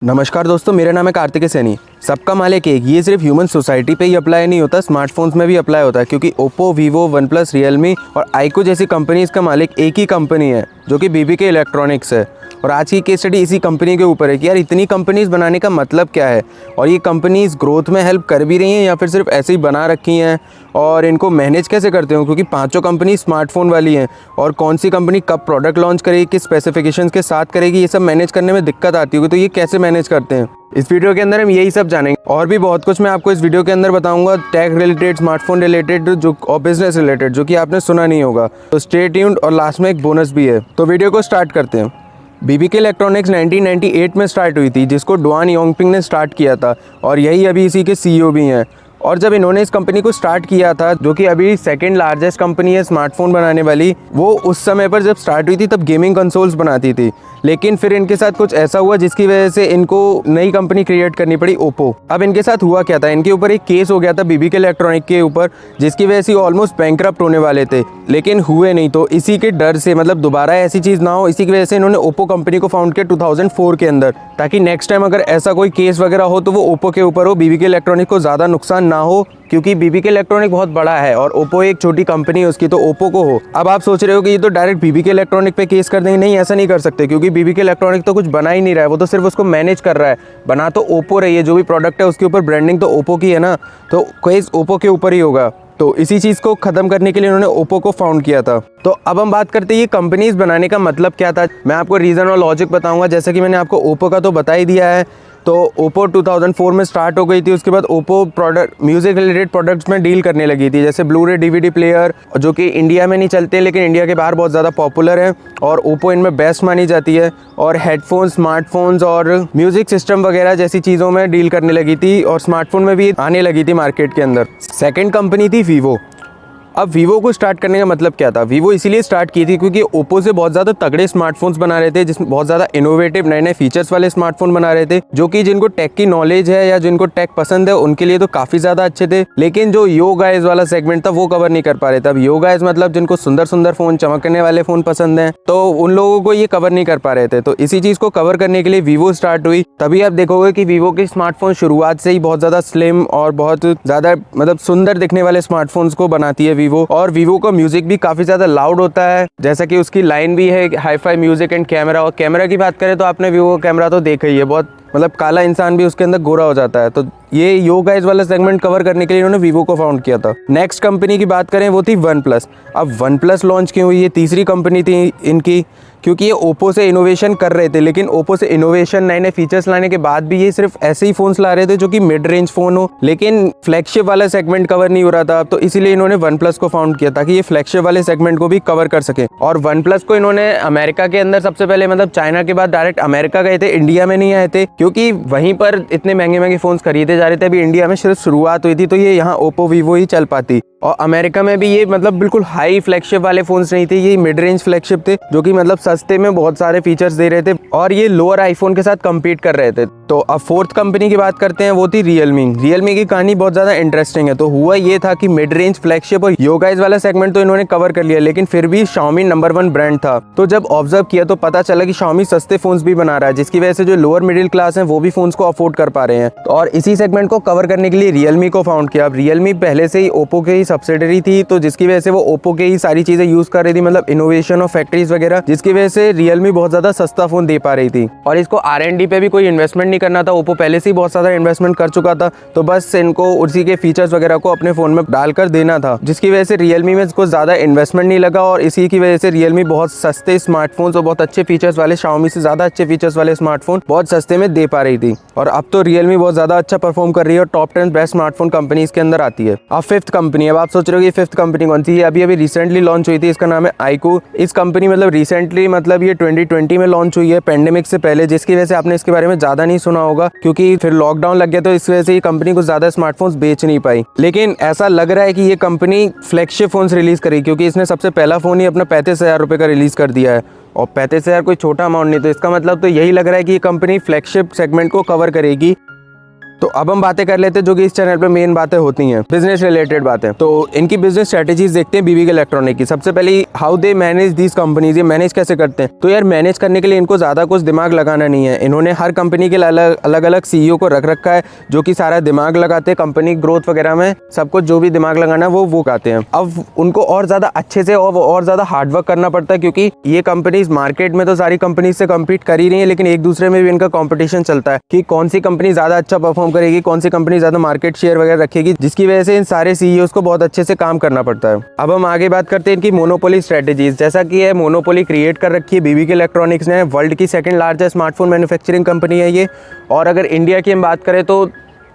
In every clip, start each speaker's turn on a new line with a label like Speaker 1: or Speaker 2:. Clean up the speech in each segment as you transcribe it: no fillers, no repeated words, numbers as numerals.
Speaker 1: नमस्कार दोस्तों, मेरा नाम है कार्तिक सैनी। सबका मालिक एक, ये सिर्फ ह्यूमन सोसाइटी पे ही अप्लाई नहीं होता, स्मार्टफोन्स में भी अप्लाई होता है। क्योंकि Oppo, Vivo, one plus, Realme और आईको जैसी कंपनीज का मालिक एक ही कंपनी है जो कि बीबीके इलेक्ट्रॉनिक्स है। और आज की केस स्टडी इसी कंपनी के ऊपर है कि यार इतनी कंपनीज बनाने का मतलब क्या है, और ये कंपनीज ग्रोथ में हेल्प कर भी रही हैं या फिर सिर्फ ऐसे ही बना रखी हैं, और इनको मैनेज कैसे करते हो। क्योंकि पांचों कंपनी स्मार्टफोन वाली हैं, और कौन सी कंपनी कब प्रोडक्ट लॉन्च करेगी, किस स्पेसिफिकेशंस के साथ करेगी, ये सब मैनेज करने में दिक्कत आती होगी। तो ये कैसे मैनेज करते हैं, इस वीडियो के अंदर हम यही सब जानेंगे। और भी बहुत कुछ मैं आपको इस वीडियो के अंदर बताऊंगा, टेक रिलेटेड, स्मार्टफोन रिलेटेड जो और बिजनेस रिलेटेड, जो कि आपने सुना नहीं होगा। तो स्टे ट्यून्ड, और लास्ट में एक बोनस भी है। तो वीडियो को स्टार्ट करते हैं। बीबीके इलेक्ट्रॉनिक्स 1998 में स्टार्ट हुई थी, जिसको डुआन योंगपिंग ने स्टार्ट किया था, और यही अभी इसी के सीईओ भी हैं। और जब इन्होंने इस कंपनी को स्टार्ट किया था, जो कि अभी सेकंड लार्जेस्ट कंपनी है स्मार्टफोन बनाने वाली, वो उस समय पर जब स्टार्ट हुई थी तब गेमिंग कंसोल्स बनाती थी। लेकिन फिर इनके साथ कुछ ऐसा हुआ जिसकी वजह से इनको नई कंपनी क्रिएट करनी पड़ी, ओप्पो। अब इनके साथ हुआ क्या था, इनके ऊपर एक केस हो गया था बीबीके इलेक्ट्रॉनिक के ऊपर, जिसकी वजह से ऑलमोस्ट बैंकरप्ट होने वाले थे, लेकिन हुए नहीं। तो इसी के डर से, मतलब दोबारा ऐसी चीज़ ना हो, इसी की वजह से इन्होंने ओप्पो कंपनी को फाउंड किया 2004 के अंदर, ताकि नेक्स्ट टाइम अगर ऐसा कोई केस वगैरह हो तो वो ओप्पो के ऊपर हो, बीबीके इलेक्ट्रॉनिक को ज़्यादा नुकसान ना हो। क्योंकि बीबीके इलेक्ट्रॉनिक बहुत बड़ा है और ओप्पो एक छोटी कंपनी है उसकी, तो ओप्पो को हो। अब आप सोच रहे हो कि ये तो डायरेक्ट बीबीके इलेक्ट्रॉनिक पे केस कर देंगे। नहीं, ऐसा नहीं कर सकते, क्योंकि बीबीके इलेक्ट्रॉनिक तो कुछ बना ही नहीं रहा है, वो तो सिर्फ उसको मैनेज कर रहा है। बना तो ओप्पो रही है, जो भी प्रोडक्ट है उसके ऊपर ब्रांडिंग तो ओप्पो की है ना, तो केस ओप्पो के ऊपर ही होगा। तो इसी चीज़ को ख़त्म करने के लिए उन्होंने ओप्पो को फाउंड किया था। तो अब हम बात करते हैं ये कंपनीज बनाने का मतलब क्या था। मैं आपको रीज़न और लॉजिक बताऊंगा। जैसे कि मैंने आपको ओप्पो का तो बता ही दिया है। तो ओप्पो 2004 में स्टार्ट हो गई थी। उसके बाद Oppo product music related products में डील करने लगी थी, जैसे ब्लू रे डीवीडी प्लेयर, जो कि इंडिया में नहीं चलते लेकिन इंडिया के बाहर बहुत ज़्यादा पॉपुलर है, और ओप्पो इनमें बेस्ट मानी जाती है। और हेडफोन्स, स्मार्टफोन्स और म्यूज़िक सिस्टम वगैरह जैसी चीज़ों में डील करने लगी थी, और स्मार्टफोन में भी आने लगी थी मार्केट के अंदर। सेकेंड कंपनी थी वीवो। अब वीवो को स्टार्ट करने का मतलब क्या था, वीवो इसीलिए स्टार्ट की थी क्योंकि ओप्पो से बहुत ज़्यादा तगड़े स्मार्टफोन्स बना रहे थे, जिसमें बहुत ज़्यादा इनोवेटिव नए नए फीचर्स वाले स्मार्टफोन बना रहे थे, जो कि जिनको टेक की नॉलेज है या जिनको टेक पसंद है उनके लिए तो काफ़ी ज़्यादा अच्छे थे। लेकिन जो यो गाइज वाला सेगमेंट था वो कवर नहीं कर पा रहे थे। अब यो गाइज मतलब जिनको सुंदर सुंदर फ़ोन, चमकने वाले फ़ोन पसंद हैं, तो उन लोगों को ये कवर नहीं कर पा रहे थे। तो इसी चीज़ को कवर करने के लिए वीवो स्टार्ट हुई। तभी आप देखोगे कि वीवो के स्मार्टफोन शुरुआत से ही बहुत ज़्यादा स्लिम और बहुत ज़्यादा मतलब सुंदर दिखने वाले स्मार्टफोन्स को बनाती है वीवो। और वीवो म्यूजिक भी काफी ज्यादा लाउड होता है, जैसा कि उसकी लाइन भी है हाई-फाई म्यूजिक एंड कैमरा। और कैमरा की बात करें तो आपने वीवो का कैमरा तो देखा ही है, बहुत मतलब काला इंसान भी उसके अंदर गोरा हो जाता है। तो ये यो गाइज वाला सेगमेंट कवर करने के लिए इन्होंने वीवो को फाउंड किया था। नेक्स्ट कंपनी की बात करें वो थी वन प्लस। अब वन प्लस लॉन्च क्यों हुई, ये तीसरी कंपनी थी इनकी, क्योंकि ये ओप्पो से इनोवेशन कर रहे थे। लेकिन ओप्पो से इनोवेशन, नए नए फीचर्स लाने के बाद भी ये सिर्फ ऐसे ही फोन्स ला रहे थे जो कि मिड रेंज फोन हो, लेकिन फ्लैगशिप वाला सेगमेंट कवर नहीं हो रहा था। तो इसीलिए इन्होंने वन प्लस को फाउंड किया ताकि ये फ्लैगशिप वाले सेगमेंट को भी कवर कर सके। और वन प्लस को इन्होंने अमेरिका के अंदर सबसे पहले, मतलब चाइना के बाद डायरेक्ट अमेरिका गए थे, इंडिया में नहीं आए थे, क्योंकि वहीं पर इतने महंगे महंगे फोन्स खरीदे जा रहे थे। अभी इंडिया में सिर्फ शुरुआत हुई थी, तो ये यहाँ ओप्पो, वीवो ही चल पाती। और अमेरिका में भी ये मतलब बिल्कुल हाई फ्लैगशिप वाले फोन्स नहीं थे, ये मिड रेंज फ्लैगशिप थे, जो कि मतलब सस्ते में बहुत सारे फीचर्स दे रहे थे, और ये लोअर आईफोन के साथ कम्पीट कर रहे थे। तो अब फोर्थ कंपनी की बात करते हैं, वो थी रियलमी। रियलमी की कहानी बहुत ज़्यादा इंटरेस्टिंग है। तो हुआ ये था कि मिड रेंज फ्लैगशिप और यो गाइज वाला सेगमेंट तो इन्होंने कवर कर लिया, लेकिन फिर भी Xiaomi नंबर 1 ब्रांड था। तो जब ऑब्जर्व किया तो पता चला कि Xiaomi सस्ते फोन्स भी बना रहा है, जिसकी वजह से जो लोअर मिडिल क्लास है वो भी फोन्स को अफोर्ड कर पा रहे हैं। और इसी सेगमेंट को कवर करने के लिए रियलमी को फाउंड किया। अब रियलमी पहले से ही ओप्पो के ही सब्सिडरी थी, तो जिसकी वजह से वो ओप्पो के ही सारी चीज़ें यूज़ कर रही थी, मतलब इनोवेशन और फैक्ट्रीज वगैरह, जिसकी वजह से रियलमी बहुत ज़्यादा सस्ता फ़ोन दे पा रही थी। और इसको R&D पे भी कोई इन्वेस्टमेंट नहीं करना था, ओप्पो पहले से ही बहुत ज़्यादा इन्वेस्टमेंट कर चुका था, तो बस इनको उसी के फीचर्स वगैरह को अपने फ़ोन में डालकर देना था, जिसकी वजह से रियलमी में इसको ज़्यादा इन्वेस्टमेंट नहीं लगा। और इसी की वजह से रियलमी बहुत सस्ते स्मार्टफोन्स और बहुत अच्छे फीचर्स वाले, Xiaomi से ज़्यादा अच्छे फीचर्स वाले स्मार्टफोन बहुत सस्ते में दे पा रही थी। और अब तो रियलमी बहुत ज़्यादा अच्छा परफॉर्म कर रही है और टॉप 10 बेस्ट स्मार्टफोन कंपनीज के अंदर आती है। अब फिफ्थ कंपनी, अब आप सोच रहे हो कि फिफ्थ कंपनी कौन सी है, अभी रिसेंटली लॉन्च हुई थी, इसका नाम है आईको। इस कंपनी मतलब रिसेंटली मतलब ये 2020 में लॉन्च हुई है, पेंडेमिक से पहले, जिसकी वजह से आपने इसके बारे में ज़्यादा नहीं सुना होगा, क्योंकि फिर लॉकडाउन लग गया, तो इस वजह से ये कंपनी को ज़्यादा स्मार्टफोन्स बेच नहीं पाई। लेकिन ऐसा लग रहा है कि ये कंपनी फ्लैगशिप फोन्स रिलीज़ करेगी, क्योंकि इसने सबसे पहला फ़ोन ही अपना 35,000 रुपये का रिलीज़ कर दिया है, और 35,000 कोई छोटा अमाउंट नहीं। तो इसका मतलब तो यही लग रहा है कि ये कंपनी फ्लैगशिप सेगमेंट को कवर करेगी। तो अब हम बातें कर लेते हैं जो कि इस चैनल पे मेन बातें होती हैं, बिजनेस रिलेटेड बातें। तो इनकी बिजनेस स्ट्रेटेजीज देखते हैं BBK इलेक्ट्रॉनिक की। सबसे पहले how they manage these companies, ये मैनेज कैसे करते हैं। तो यार मैनेज करने के लिए इनको ज़्यादा कुछ दिमाग लगाना नहीं है। इन्होंने हर कंपनी के अलग अलग CEO को रख रखा है जो कि सारा दिमाग लगाते हैं कंपनी ग्रोथ वगैरह में, सब कुछ जो भी दिमाग लगाना है वो करते हैं। अब उनको और ज़्यादा अच्छे से और ज़्यादा हार्डवर्क करना पड़ता है, क्योंकि ये कंपनीज मार्केट में तो सारी कंपनीज से कम्पीट कर ही रही है, लेकिन एक दूसरे में भी इनका कॉम्पिटिशन चलता है कि कौन सी कंपनी ज़्यादा अच्छा परफॉर्म करेगी, कौन सी कंपनी ज़्यादा मार्केट शेयर वगैरह रखेगी, जिसकी वजह से इन सारे CEOs को बहुत अच्छे से काम करना पड़ता है। अब हम आगे बात करते हैं इनकी मोनोपोली स्ट्रेटेजीज। जैसा कि ये मोनोपोली क्रिएट कर रखी है BBK इलेक्ट्रॉनिक्स ने, वर्ल्ड की second largest smartphone manufacturing company है ये। और अगर इंडिया की हम बात करें तो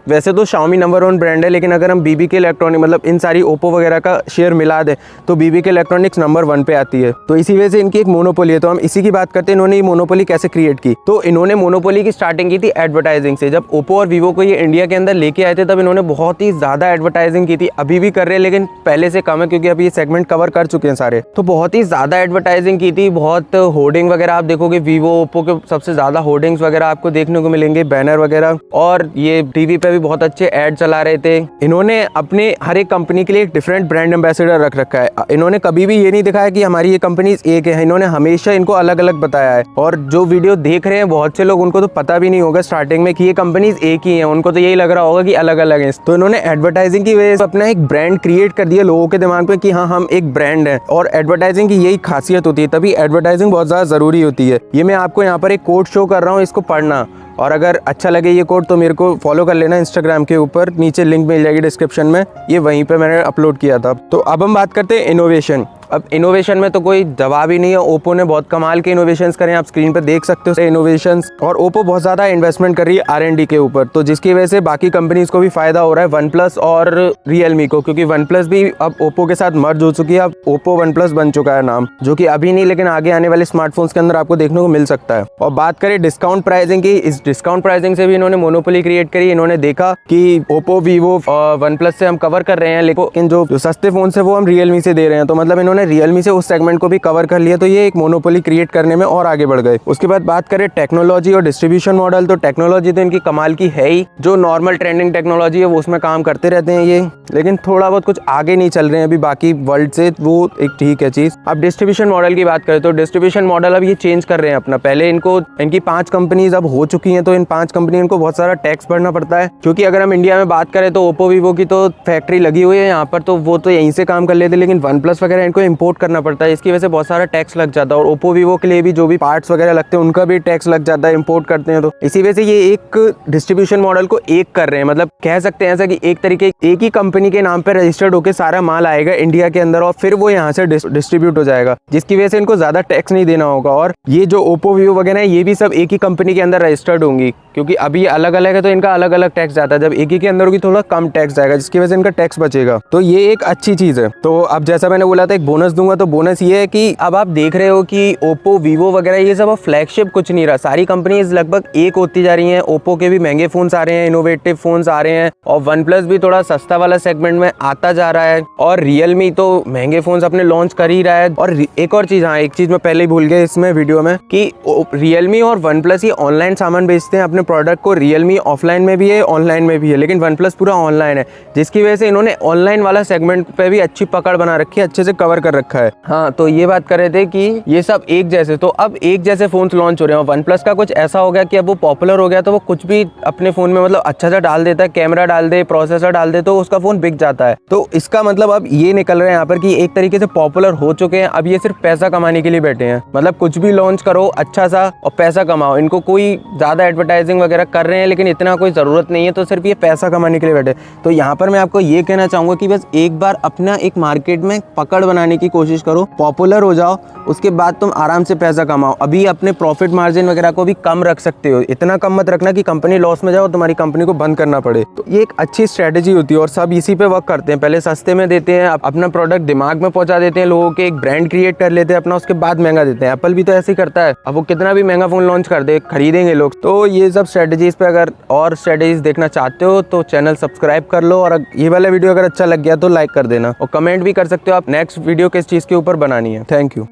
Speaker 1: वैसे तो Xiaomi नंबर 1 ब्रांड है, लेकिन अगर हम BBK इलेक्ट्रॉनिक मतलब इन सारी ओप्पो वगैरह का शेयर मिला दे तो BBK इलेक्ट्रॉनिक्स नंबर 1 पे आती है। तो इसी वजह से इनकी एक मोनोपोली है। तो हम इसी की बात करते हैं, इन्होंने ये मोनोपोली कैसे क्रिएट की। तो इन्होंने मोनोपोली की स्टार्टिंग की थी एडवर्टाइजिंग से। जब ओप्पो और वीवो को ये इंडिया के अंदर लेके आए थे तब इन्होंने बहुत ही ज़्यादा एडवर्टाइजिंग की थी। अभी भी कर रहे हैं लेकिन पहले से कम है, क्योंकि अभी ये सेगमेंट कवर कर चुके हैं सारे। तो बहुत ही ज़्यादा एडवर्टाइजिंग की थी, बहुत होर्डिंग वगैरह आप देखोगे वीवो ओप्पो के सबसे ज़्यादा होर्डिंग्स वगैरह आपको देखने को मिलेंगे, बैनर वगैरह, और ये टीवी पे भी बहुत अच्छे ऐड चला रहे थे। इन्होंने अपने हर एक कंपनी के लिए एक डिफरेंट ब्रांड एम्बेसडर रख रखा है। इन्होंने कभी भी ये नहीं दिखाया कि हमारी ये कंपनी एक है, इन्होंने हमेशा इनको अलग अलग बताया है। और जो वीडियो देख रहे हैं बहुत से लोग, उनको तो पता भी नहीं होगा स्टार्टिंग में कि ये कंपनीज एक ही है, उनको तो यही लग रहा होगा कि अलग अलग है। तो इन्होंने एडवर्टाइजिंग की वजह से अपना एक ब्रांड क्रिएट कर दिया लोगों के दिमाग में कि हाँ हम एक ब्रांड है। और एडवर्टाइजिंग की यही खासियत होती है, तभी एडवर्टाइजिंग बहुत ज़्यादा ज़रूरी होती है। ये मैं आपको यहाँ पर एक कोड शो कर रहा हूँ, इसको पढ़ना, और अगर अच्छा लगे ये कोड तो मेरे को फॉलो कर लेना इंस्टाग्राम के ऊपर, नीचे लिंक मिल जाएगी डिस्क्रिप्शन में, ये वहीं पे मैंने अपलोड किया था। तो अब हम बात करते हैं इनोवेशन। अब इनोवेशन में तो कोई जवाब ही नहीं है। ओप्पो ने बहुत कमाल के इनोवेशंस करे, आप स्क्रीन पे देख सकते हो इनोवेशंस। और ओप्पो बहुत ज़्यादा इन्वेस्टमेंट कर रही है R&D के ऊपर, तो जिसकी वजह से बाकी कंपनीज को भी फायदा हो रहा है, OnePlus और Realme को, क्योंकि OnePlus भी अब ओप्पो के साथ मर्ज हो चुकी है। अब ओप्पो OnePlus बन चुका है नाम, जो कि अभी नहीं लेकिन आगे आने वाले स्मार्टफोन्स के अंदर आपको देखने को मिल सकता है। और बात करें डिस्काउंट प्राइसिंग की, इस डिस्काउंट प्राइसिंग से भी इन्होंने मोनोपोली क्रिएट करी। इन्होंने देखा कि ओप्पो वीवो और OnePlus से हम कवर कर रहे हैं, लेकिन जो सस्ते फोन है वो हम Realme से दे रहे हैं। तो मतलब इन्होंने Realme से उस सेगमेंट को भी कवर कर लिया, तो ये एक मोनोपोली क्रिएट करने में और आगे बढ़ गए। उसके बाद बात करें टेक्नोलॉजी और डिस्ट्रीब्यूशन मॉडल, तो टेक्नोलॉजी तो इनकी कमाल की है ही। जो नॉर्मल ट्रेंडिंग टेक्नोलॉजी है वो उसमें काम करते रहते हैं ये, लेकिन थोड़ा बहुत कुछ आगे नहीं चल रहे हैं अभी बाकी वर्ल्ड से, वो एक ठीक है चीज़। अब डिस्ट्रीब्यूशन मॉडल की बात करें तो डिस्ट्रीब्यूशन मॉडल अब ये चेंज कर रहे हैं अपना। पहले इनकी 5 कंपनीज अब हो चुकी हैं, तो इन 5 कंपनी को बहुत सारा टैक्स भरना पड़ता है, क्योंकि अगर हम इंडिया में बात करें तो ओप्पो वीवो की तो फैक्ट्री लगी हुई है यहाँ पर, तो वो तो यहीं से काम कर लेते, लेकिन OnePlus वगैरह इनको इम्पोर्ट करना पड़ता है, इसकी वजह से बहुत सारा टैक्स लग जाता है। और ओप्पो वीवो के लिए भी जो भी पार्ट्स वगैरह लगते हैं उनका भी टैक्स लग जाता है, इंपोर्ट करते हैं। तो इसी वजह से ये एक डिस्ट्रीब्यूशन मॉडल को एक कर रहे हैं, मतलब कह सकते हैं ऐसा कि एक तरीके एक ही कंपनी के नाम पे रजिस्टर्ड होकर सारा माल आएगा इंडिया के अंदर, और फिर वो यहाँ से डिस्ट्रीब्यूट हो जाएगा, जिसकी वजह से इनको ज्यादा टैक्स नहीं देना होगा। और ये जो ओप्पो वीवो वगैरह है ये भी सब एक ही कंपनी के अंदर रजिस्टर्ड होंगी, क्योंकि अभी ये अलग अलग है तो इनका अलग अलग टैक्स जाता है। जब एक ही के अंदर होगी थोड़ा कम टैक्स जाएगा, जिसकी वजह से इनका टैक्स बचेगा, तो ये एक अच्छी चीज है। तो अब जैसा मैंने बोला था एक बोनस दूंगा, तो बोनस ये है कि अब आप देख रहे हो कि ओप्पो वीवो वगैरह ये सब अब फ्लैगशिप कुछ नहीं रहा, सारी कंपनीज लगभग एक होती जा रही हैं। ओप्पो के भी महंगे फोन्स आ रहे हैं, इनोवेटिव फोन्स आ रहे हैं, और OnePlus भी थोड़ा सस्ता वाला सेगमेंट में आता जा रहा है, और Realme तो महंगे फोन्स अपने लॉन्च कर ही रहा है। और एक और चीज, हाँ एक चीज मैं पहले ही भूल गया इसमें वीडियो में, कि Realme और OnePlus ये ऑनलाइन सामान बेचते हैं अपने प्रोडक्ट को। Realme ऑफलाइन में भी है, ऑनलाइन में भी है, लेकिन OnePlus पूरा ऑनलाइन है, जिसकी वजह से इन्होंने ऑनलाइन वाला सेगमेंट पे भी अच्छी पकड़ बना रखी है, अच्छे से कवर कर रखा है। हाँ, तो ये बात कर रहे थे कि ये सब एक जैसे, तो अब एक जैसे फोन्स लॉन्च हो रहे हैं। OnePlus का कुछ ऐसा हो गया कि अब वो पॉपुलर हो गया, तो वो कुछ भी अपने फोन में मतलब अच्छा सा डाल देता है, कैमरा डाल दे, प्रोसेसर डाल दे, तो उसका फोन बिक जाता है। तो इसका मतलब अब ये निकल रहा है यहाँ पर कि एक तरीके से पॉपुलर हो चुके हैं, अब ये सिर्फ पैसा कमाने के लिए बैठे हैं। मतलब कुछ भी लॉन्च करो अच्छा सा और पैसा कमाओ, इनको कोई ज्यादा एडवर्टाइजिंग वगैरह कर रहे हैं लेकिन इतना कोई जरूरत नहीं है, तो सिर्फ ये पैसा कमाने के लिए बैठे। तो यहाँ पर मैं आपको ये कहना चाहूंगा कि बस एक बार अपना एक मार्केट में पकड़ बनाने की कोशिश करो, पॉपुलर हो जाओ, उसके बाद तुम आराम से पैसा कमाओ। अभी अपने प्रॉफिट मार्जिन वगैरह को भी कम रख सकते हो, इतना कम मत रखना कि कंपनी लॉस में जाओ, तुम्हारी कंपनी को बंद करना पड़े। तो ये एक अच्छी स्ट्रेटेजी होती है, और सब इसी पे वर्क करते हैं। पहले सस्ते में देते हैं, अपना प्रोडक्ट दिमाग में पहुंचा देते हैं लोगों के, एक ब्रांड क्रिएट कर लेते हैं अपना, उसके बाद महंगा देते हैं। एप्पल भी तो ऐसे ही करता है, अब वो कितना भी महंगा फोन लॉन्च कर दे, खरीदेंगे लोग। तो ये सब स्ट्रेटेजीज पे अगर और स्ट्रेटेजीज देखना चाहते हो तो चैनल सब्सक्राइब कर लो, और ये वाला वीडियो अगर अच्छा लग गया तो लाइक कर देना, और कमेंट भी कर सकते हो आप नेक्स्ट वीडियो किस चीज के ऊपर बनानी है। Thank you.